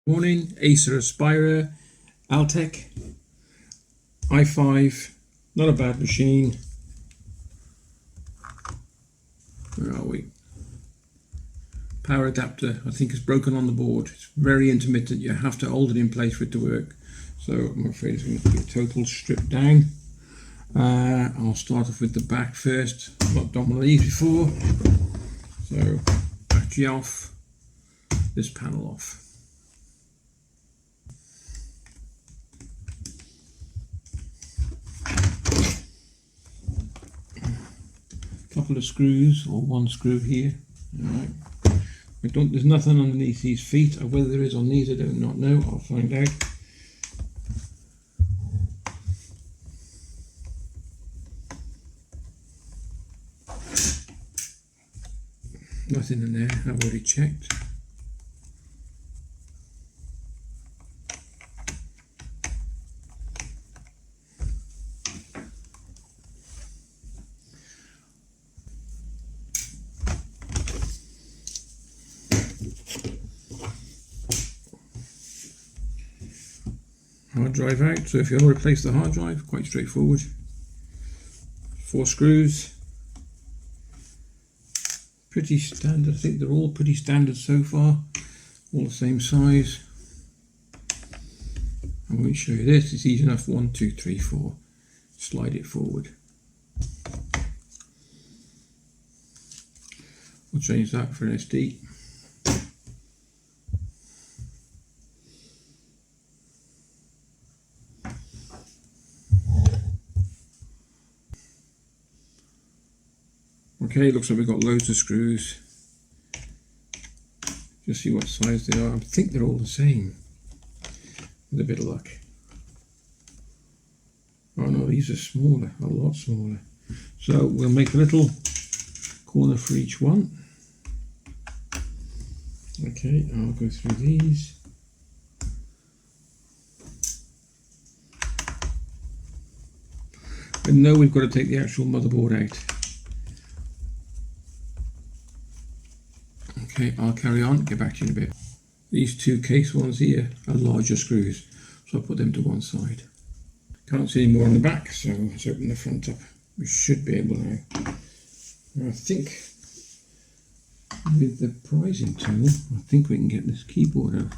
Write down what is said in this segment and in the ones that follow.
Morning, Acer Aspira, Altec, i5, not a bad machine. Where are we? Power adapter, I think is broken on the board. It's very intermittent, you have to hold it in place for it to work. So I'm afraid it's going to be a total strip down. I'll start off with the back first. I've not done one of these before. So battery off, this panel off. Couple of screws, or one screw here. Alright. There's nothing underneath these feet, or whether there is on these I do not know. I'll find out. Nothing in there, I've already checked. Hard drive out, so if you want to replace the hard drive, quite straightforward. 4 screws. Pretty standard, I think they're all pretty standard so far. All the same size. I won't show you this, it's easy enough. 1, 2, 3, 4. Slide it forward. We'll change that for an SD. Okay, looks like we've got loads of screws. Just see what size they are. I think they're all the same, with a bit of luck. Oh no, these are smaller, a lot smaller. So we'll make a little corner for each one. Okay, I'll go through these. And now we've got to take the actual motherboard out. Okay, I'll carry on, get back to you in a bit. These 2 case ones here are larger screws, so I'll put them to one side. Can't see any more on the back, so let's open the front up. We should be able now. I think with the prizing tool, I think we can get this keyboard out.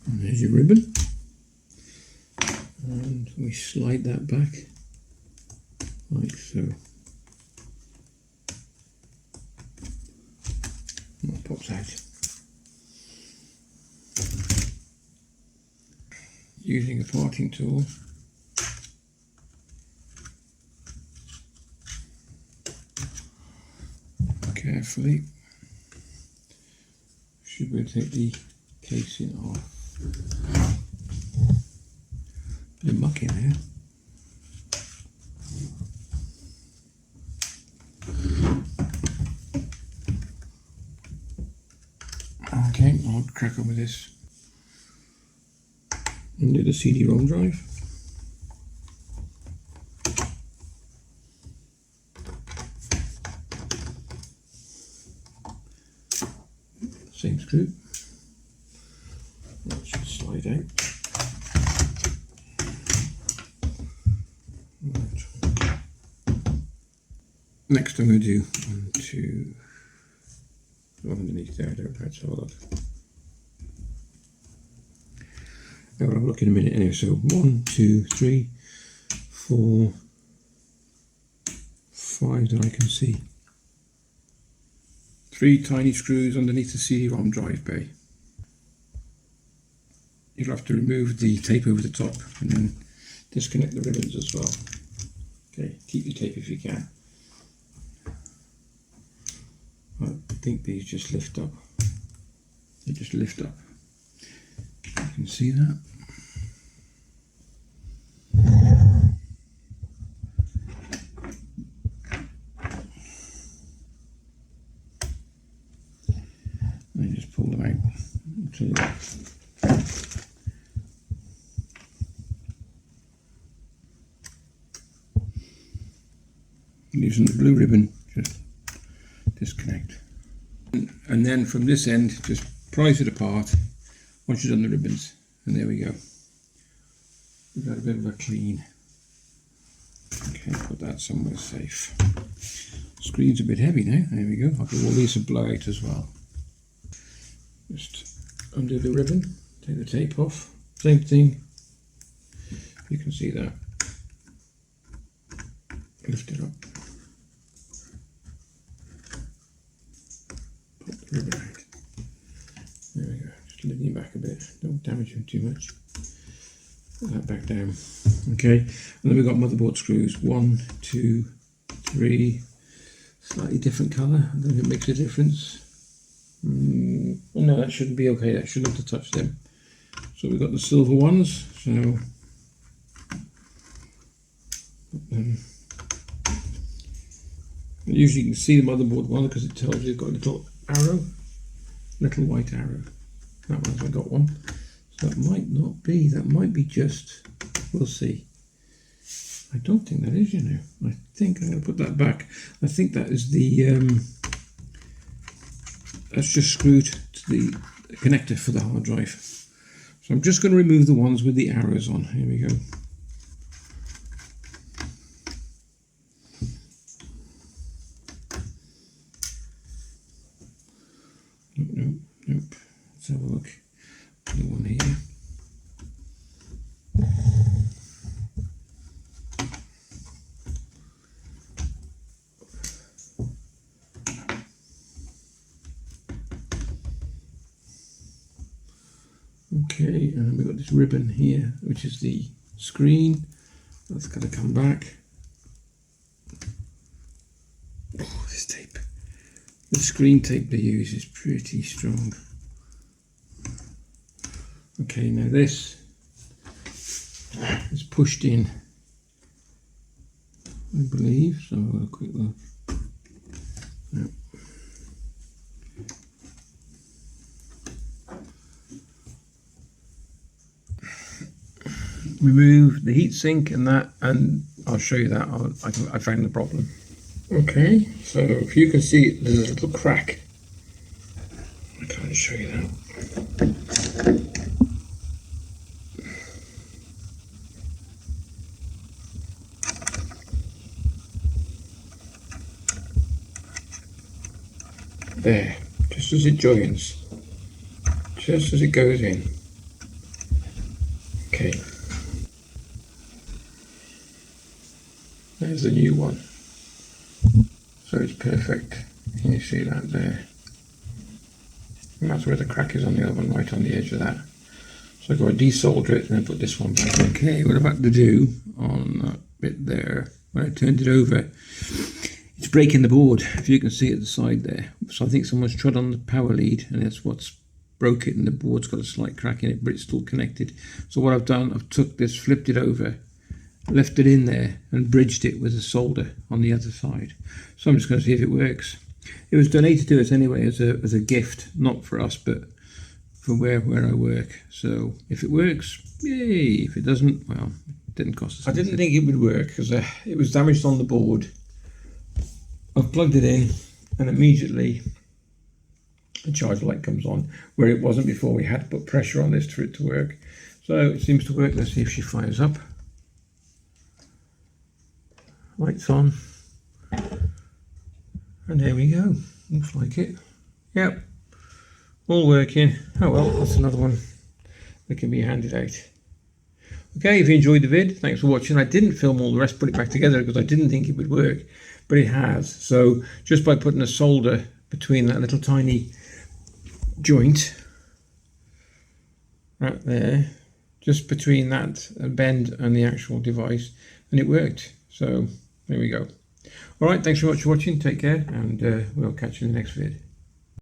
There's your ribbon, and we slide that back like so. And that pops out. Using a parting tool, carefully, should we take the casing off. Bit of muck in there. Okay, I'll crack on with this. And do the CD-ROM drive. Same screw. That should slide out. Right. Next I'm going to do 1, 2, underneath there, I don't know how to hold that. I'll have a look in a minute anyway. So 1, 2, 3, 4, 5 that I can see. 3 tiny screws underneath the CD-ROM drive bay. You'll have to remove the tape over the top and then disconnect the ribbons as well. Okay, keep the tape if you can. I think these just lift up. They just lift up. You can see that. So using the blue ribbon, just disconnect. And then from this end, just prise it apart once you've done the ribbons. And there we go. We've got a bit of a clean. Okay, put that somewhere safe. Screen's a bit heavy now. There we go. I'll give all these a blow out as well. Just undo the ribbon, take the tape off. Same thing. You can see that. Lift it up. Put the ribbon out. There we go. Just leaning back a bit. Don't damage them too much. Put that back down. Okay, and then we've got motherboard screws. 1, 2, 3. Slightly different colour. I don't know if it makes a difference. No, that shouldn't be okay. That shouldn't have to touch them. So we've got the silver ones. So usually you can see the motherboard one because it tells you it's got a little arrow, little white arrow. That one hasn't got one. So that might not be. That might be just. We'll see. I don't think that is, you know. I think I'm going to put that back. I think that is the. That's just screwed to the connector for the hard drive. So I'm just going to remove the ones with the arrows on. Here we go. Nope. Let's have a look. The one here. Okay, and then we've got this ribbon here, which is the screen. That's going to come back. Oh, this tape. The screen tape they use is pretty strong. Okay, now this is pushed in, I believe. So I'll have a quick look. Yep. Remove the heatsink and that, and I'll show you that. I found the problem. Okay, so if you can see, there's a little crack. I can't show you that. There, just as it joins, just as it goes in. Okay. There's the new one. So it's perfect. Can you see that there? And that's where the crack is on the other one, right on the edge of that. So I've got to desolder it and then put this one back. Okay, what I've had to do on that bit there, when I turned it over, it's breaking the board, if you can see at the side there. So I think someone's trod on the power lead and that's what's broke it, and the board's got a slight crack in it, but it's still connected. So what I've done, I've took this, flipped it over, left it in there and bridged it with a solder on the other side. So I'm just going to see if it works. It was donated to us anyway as a gift, not for us, but for where I work. So if it works, yay. If it doesn't, well, it didn't cost us anything. I didn't think it would work because it was damaged on the board. I've plugged it in and immediately the charge light comes on where it wasn't before. We had to put pressure on this for it to work. So it seems to work. Let's see if she fires up. Lights on. And there we go. Looks like it. Yep. All working. Oh well, that's another one that can be handed out. Okay, if you enjoyed the vid, thanks for watching. I didn't film all the rest, put it back together because I didn't think it would work, but it has. So just by putting a solder between that little tiny joint right there, just between that bend and the actual device, and it worked. So there we go. All right, thanks very much for watching. Take care, and we'll catch you in the next vid.